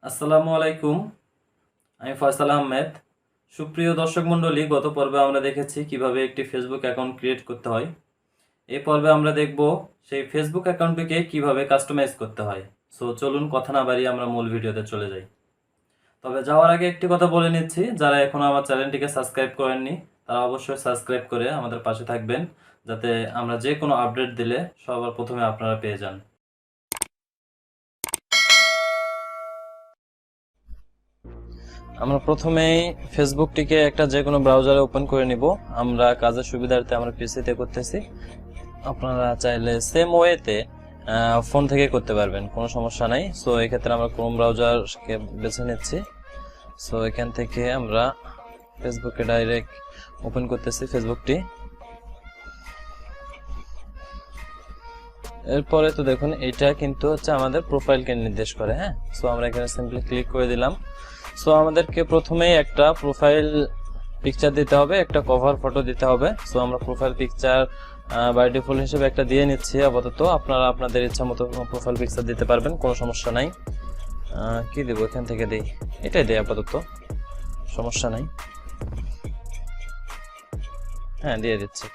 আসসালামু আলাইকুম। আমি faysal ahmed। সুপ্রিয় দর্শক মণ্ডলী, গত পর্বে আমরা দেখেছি কিভাবে একটি ফেসবুক অ্যাকাউন্ট ক্রিয়েট করতে হয়। এই পর্বে আমরা দেখব সেই ফেসবুক অ্যাকাউন্টটিকে কিভাবে কাস্টমাইজ করতে হয়। সো চলুন কথা না বাড়িয়ে আমরা মূল ভিডিওতে চলে যাই। তবে যাওয়ার আগে একটি কথা বলে নিচ্ছি, যারা এখনো আমার চ্যানেলটিকে সাবস্ক্রাইব করেননি তারা অবশ্যই সাবস্ক্রাইব করে আমাদের পাশে থাকবেন, যাতে আমরা যে কোনো আপডেট দিলে সবার প্রথমে আপনারা পেয়ে যান। আমরা প্রথমেই ফেসবুকটিকে একটা যে কোনো ব্রাউজারে ওপেন করে নিব। আমরা কাজের সুবিধার্থে আমরা পিসিতে করতেছি, আপনারা চাইলে সেম ওয়েতে ফোন থেকে করতে পারবেন, কোনো সমস্যা নাই। সো এক্ষেত্রে আমরা ক্রোম ব্রাউজারকে বেছে নিচ্ছি। সো এখান থেকে আমরা ফেসবুকে ডাইরেক্ট ওপেন করতেছি ফেসবুকটি। এরপরে তো দেখুন এটা কিন্তু হচ্ছে আমাদের প্রোফাইলকে নির্দেশ করে। হ্যাঁ, সো আমরা এখানে সিম্পলি ক্লিক করে দিলাম। সো আমাদেরকে প্রথমেই একটা প্রোফাইল পিকচার দিতে হবে, একটা কভার ফটো দিতে হবে। সো আমরা প্রোফাইল পিকচার বাই ডিফল্ট হিসেবে একটা দিয়ে নিচ্ছি আপাতত। আপনারা আপনাদের ইচ্ছা মতো প্রোফাইল পিকচার দিতে পারবেন, কোনো সমস্যা নাই। কি দেবো, এখান থেকে দিই, এটাই দিই আপাতত, সমস্যা নাই। হ্যাঁ, দিয়ে দিচ্ছি।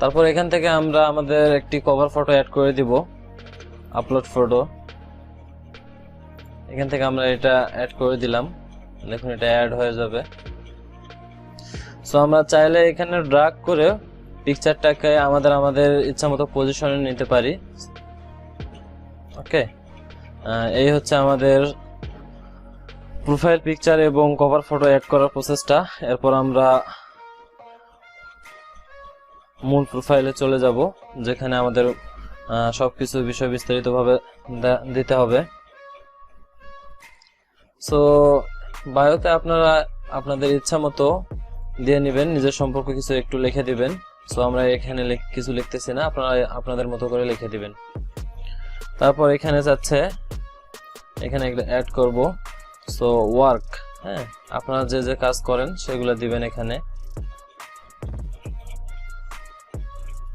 তারপর এখান থেকে আমরা আমাদের একটি কভার ফটো অ্যাড করে দিব, আপলোড ফটো। এখান থেকে আমরা এটা অ্যাড করে দিলাম, দেখুন এটা অ্যাড হয়ে যাবে। সো আমরা চাইলে এখানে ড্র্যাগ করে পিকচারটাকে আমাদের ইচ্ছা মতো পজিশনে নিতে পারি। ওকে, এই হচ্ছে আমাদের প্রোফাইল পিকচার এবং কভার ফটো অ্যাড করার প্রসেসটা। এরপর আমরা মূল প্রোফাইলে চলে যাব, যেখানে আমাদের সবকিছু বিষয় বিস্তারিতভাবে দিতে হবে। সো বায়োতে আপনারা আপনাদের ইচ্ছা মতো দিয়ে নেবেন, নিজের সম্পর্কে কিছু একটু লিখে দিবেন। সো আমরা এখানে কিছু লিখতেছি না, আপনারা আপনাদের মতো করে লিখে দিবেন। তারপর এখানে যাচ্ছে, এখানে অ্যাড করব। সো ওয়ার্ক, হ্যাঁ, আপনারা যে যে কাজ করেন সেগুলো দিবেন। এখানে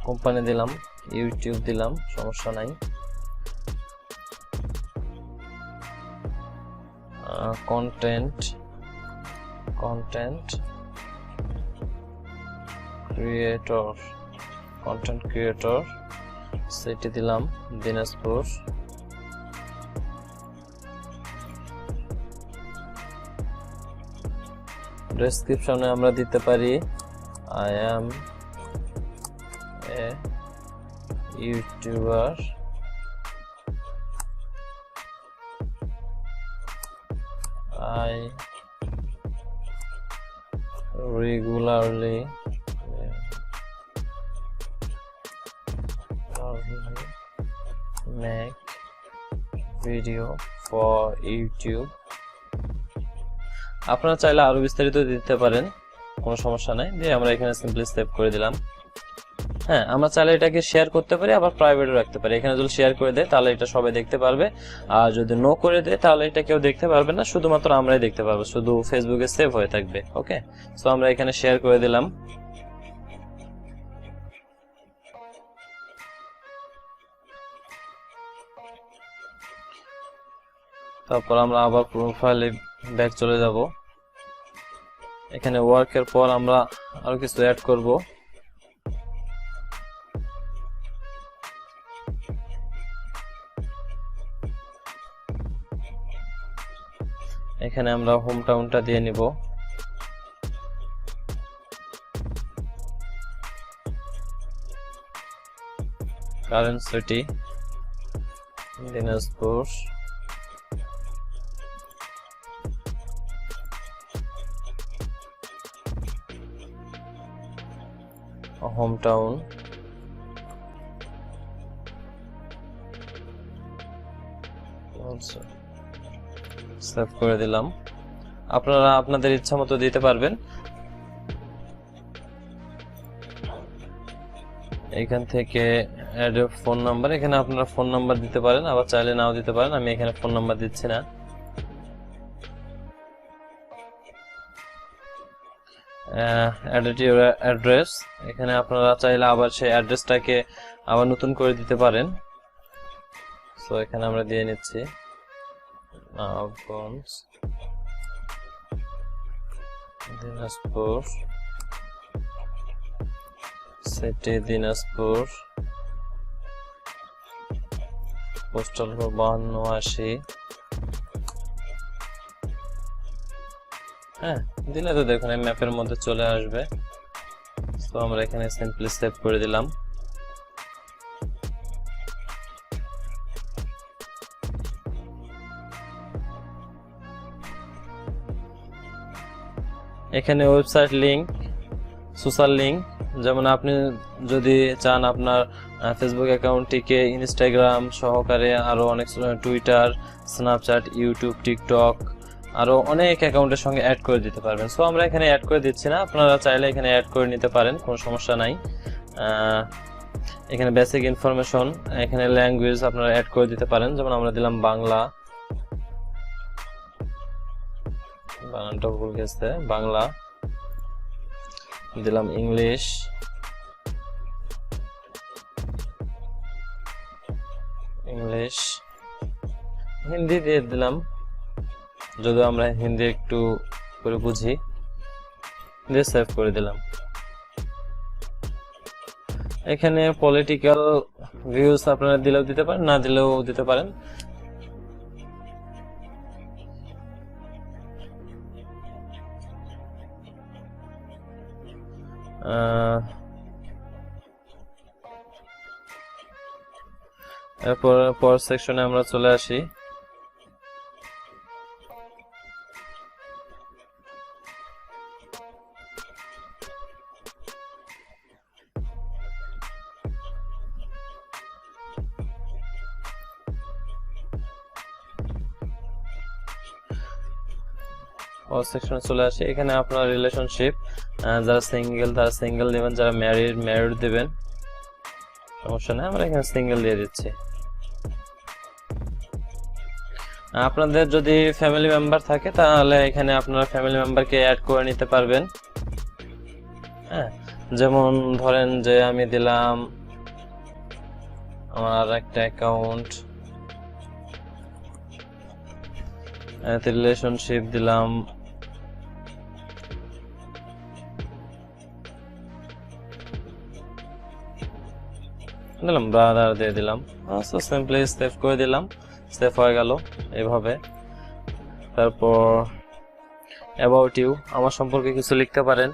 কোম্পানি দিলাম, ইউটিউব দিলাম, সমস্যা নাই। কন্টেন্ট ক্রিয়েটর সেটি দিলাম দিনাজপুর। ডেসক্রিপশনে আমরা দিতে পারি I am A YouTuber, I regularly make video for YouTube। আপনারা চাইলে আরো বিস্তারিত দিতে পারেন, কোনো সমস্যা নাই। দিয়ে আমরা এখানে সিম্পলি সেভ করে দিলাম। হ্যাঁ, আমরা চাইলে এটাকে শেয়ার করতে পারি, আবার প্রাইভেটও রাখতে পারি। এখানে যদি শেয়ার করে দেয় তাহলে এটা সবাই দেখতে পারবে, আর যদি নো করে দেয় তাহলে এটা কেউ দেখতে পারবে না, শুধুমাত্র আমরাই দেখতে পারবো, শুধু ফেসবুকে সেভ হয়ে থাকবে। ওকে, সো আমরা এখানে শেয়ার করে দিলাম। তারপর আমরা আবার প্রোফাইলে ব্যাক চলে যাব। এখানে ওয়ার্কের পর আমরা আরো কিছু অ্যাড করব। এখানে আমরা হোম টাউনটা দিয়ে নিব। Current city Dinajpur. Home town save করে দিলাম। আপনারা আপনাদের ইচ্ছা মতো দিতে পারবেন। এখান থেকে অ্যাড ফোন নাম্বার, এখানে আপনারা ফোন নাম্বার দিতে পারেন, আবার চাইলে নাও দিতে পারেন। আমি এখানে ফোন নাম্বার দিচ্ছি না। এডিট ইউর অ্যাড্রেস, এখানে আপনারা চাইলে আবার সেই অ্যাড্রেসটাকে আবার নতুন করে দিতে পারেন। সো এখানে আমরা দিয়ে নিচ্ছি Nawabganj, Dinajpur, city Dinajpur, postal code 5280। হ্যাঁ, দিলে তো দেখুন এই ম্যাপের মধ্যে চলে আসবে। তো আমরা এখানে সিম্পলি সেভ করে দিলাম। এখানে ওয়েবসাইট লিংক, সোশ্যাল লিংক, যেমন আপনি যদি চান আপনার ফেসবুক অ্যাকাউন্টটিকে ইনস্টাগ্রাম সহকারে আরো অনেক, টুইটার, স্ন্যাপচ্যাট, ইউটিউব, টিকটক, আরো অনেক অ্যাকাউন্টের সঙ্গে অ্যাড করে দিতে পারবেন। সো আমরা এখানে অ্যাড করে দিচ্ছি না, আপনারা চাইলে এখানে অ্যাড করে নিতে পারেন, কোনো সমস্যা নাই। এখানে বেসিক ইনফরমেশন, এখানে ল্যাঙ্গুয়েজ আপনারা অ্যাড করে দিতে পারেন, যেমন আমরা দিলাম বাংলা, বানানটা ভুল গেছে, বাংলা দিলাম, ইংলিশ, হিন্দি দিয়ে দিলাম, যদিও আমরা হিন্দি একটু করে বুঝি, দিয়ে সেভ করে দিলাম। এখানে পলিটিক্যাল ভিউজ আপনারা দিলেও দিতে পারেন, না দিলেও দিতে পারেন। এরপর পর সেকশনে আমরা চলে আসি। সেকশনে চলে আসি। এখানে আপনার রিলেশনশিপ, যারা সিঙ্গেল তারা সিঙ্গেল দিবেন, যারা ম্যারিড দিবেন, সমস্যা নেই, আমরা এখানে সিঙ্গেল দিয়ে দিচ্ছি। আপনাদের যদি ফ্যামিলি মেম্বার থাকে তাহলে এখানে আপনারা ফ্যামিলি মেম্বারকে অ্যাড করে নিতে পারবেন। হ্যাঁ, যেমন ধরেন যে আমি দিলাম আমার একটা অ্যাকাউন্ট, রিলেশনশিপ দিলাম, ব্রাদার দিয়ে দিলাম। সো সিম্পলি সেভ করে দিলাম, সেভ হয়ে গেল এইভাবে। তারপর অ্যাবাউট ইউ, আমার সম্পর্কে কিছু লিখতে পারেন।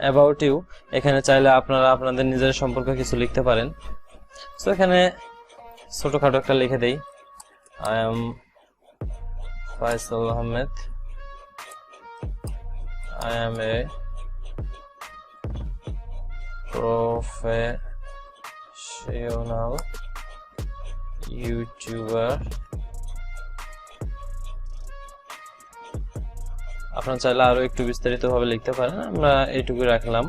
অ্যাবাউট ইউ, এখানে চাইলে আপনারা আপনাদের নিজের সম্পর্কে কিছু লিখতে পারেন। সো এখানে ছোটখাটো একটা লিখে দেই, I am Faisal Ahmed, I am a professional YouTuber। আপনারা চাইলে আরো একটু বিস্তারিত ভাবে লিখতে পারেন, আমরা এইটুকু রাখলাম,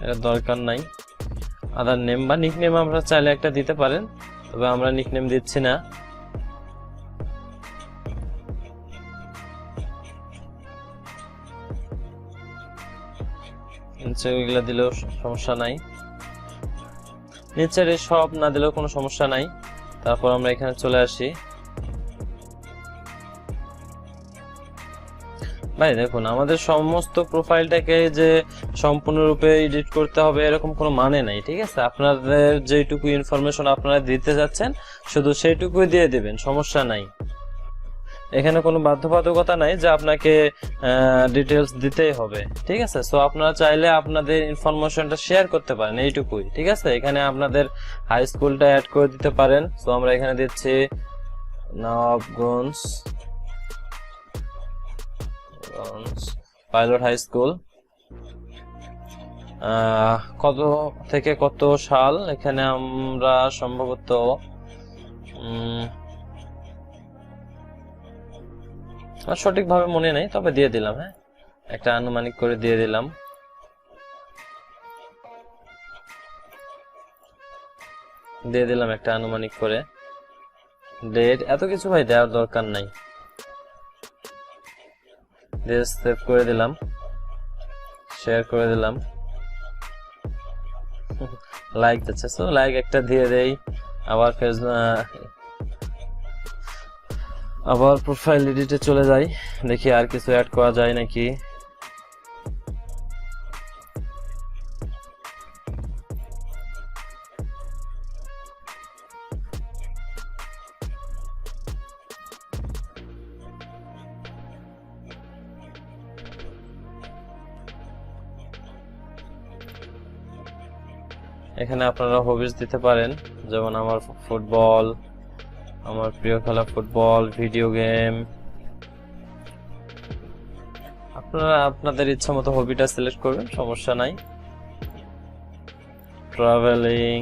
এটা দরকার নাই। আদার নেম বা নিকনেম আমরা চাইলে একটা দিতে পারেন, তবে আমরা নিকনেম দিচ্ছি না। এগুলা দিলেও সমস্যা নাই, নিচের সব না দিলেও কোনো সমস্যা নাই। তারপর আমরা এখানে চলে আসি। ভাই দেখুন, আমাদের সমস্ত প্রোফাইলটাকে যে সম্পূর্ণরূপে এডিট করতে হবে এরকম কোনো মানে নাই, ঠিক আছে? আপনাদের যেটুকু ইনফরমেশন আপনারা দিতে যাচ্ছেন শুধু সেইটুকুই দিয়ে দিবেন, সমস্যা নাই। এখানে কোনো বাধ্যবাধকতা নাই যে আপনাকে ডিটেলস দিতেই হবে, ঠিক আছে? সো আপনারা চাইলে আপনাদের ইনফরমেশনটা শেয়ার করতে পারেন, এইটুকুই, ঠিক আছে? এখানে আপনাদের হাই স্কুলটা অ্যাড করে দিতে পারেন। সো আমরা এখানে দিচ্ছি নবাবগঞ্জ পাইলট হাই স্কুল। কত থেকে কত সাল, এখানে আমরা সম্ভবত সঠিকভাবে মনে নেই, তবে দিয়ে দিলাম। হ্যাঁ, একটা আনুমানিক করে দিয়ে দিলাম। একটা আনুমানিক করে। ডেট এত কিছু ভাই দেওয়ার দরকার নাই। সেভ করে দিলাম, শেয়ার করে দিলাম, লাইক দিচ্ছে, সো লাইক একটা দিয়ে দেই। আবার আবার প্রোফাইল এডিটে চলে যাই, দেখি আর কিছু অ্যাড করা যায় নাকি। এখানে আপনারা হবিস দিতে পারেন, যেমন আমার ফুটবল, আমার প্রিয় খেলা ফুটবল, ভিডিও গেম। আপনারা আপনাদের ইচ্ছা মতো হবিটা সিলেক্ট করবেন, সমস্যা নাই। ট্রাভেলিং,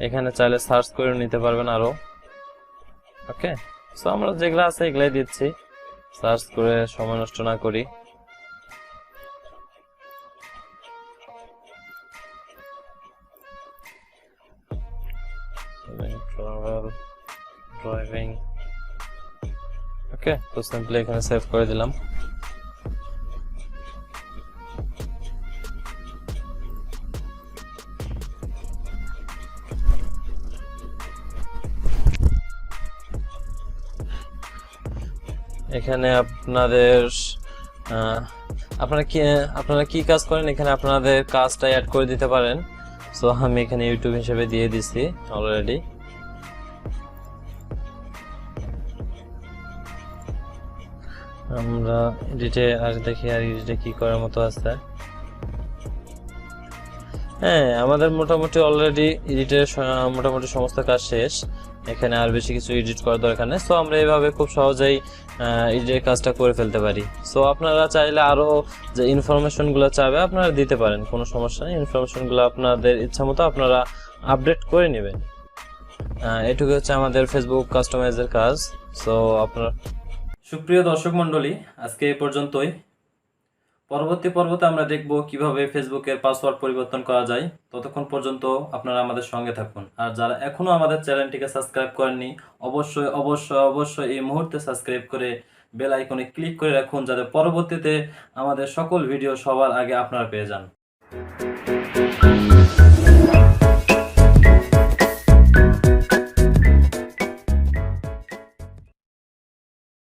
এখানে চাইলে সার্চ করে নিতে পারবেন আরো। ওকে, সো আমরা যেগুলো আছে এগুলাই দিচ্ছি, সার্চ করে সময় নষ্ট না করি। Travel, driving. ওকে, তো সিম্পলি এখানে সেভ করে দিলাম। এখানে আপনারা কি কাজ করেন, এখানে আপনাদের কাজটা অ্যাড করে দিতে পারেন। সো আমি এখানে ইউটিউব হিসেবে দিয়ে দিছি অলরেডি। আমরা এডিটে আর দেখি, আর এডিটে কি করার মতো আছে। হ্যাঁ, আমাদের মোটামুটি অলরেডি এডিটের মোটামুটি সমস্ত কাজ শেষ। এখানে আর বেশি কিছু এডিট করার দরকার নেই। সো আমরা এইভাবে খুব সহজেই এডিটের কাজটা করে ফেলতে পারি। সো আপনারা চাইলে আরো যে ইনফরমেশনগুলো চাইবে আপনারা দিতে পারেন, কোনো সমস্যা নেই। ইনফরমেশনগুলো আপনাদের ইচ্ছা মতো আপনারা আপডেট করে নেবেন। এটুকু হচ্ছে আমাদের ফেসবুক কাস্টমাইজের কাজ। সো আপনারা, সুপ্রিয় দর্শক মণ্ডলী, আজকে এই পর্যন্তই। পরবর্তী পর্বতে আমরা দেখব কিভাবে ফেসবুকের পাসওয়ার্ড পরিবর্তন করা যায়। ততক্ষণ পর্যন্ত আপনারা আমাদের সঙ্গে থাকুন। আর যারা এখনো আমাদের চ্যানেলটিকে সাবস্ক্রাইব করেননি, অবশ্যই অবশ্যই অবশ্যই এই মুহূর্তে সাবস্ক্রাইব করে বেল আইকনে ক্লিক করে রাখুন, যাতে পরবর্তীতে আমাদের সকল ভিডিও সবার আগে আপনারা পেয়ে যান।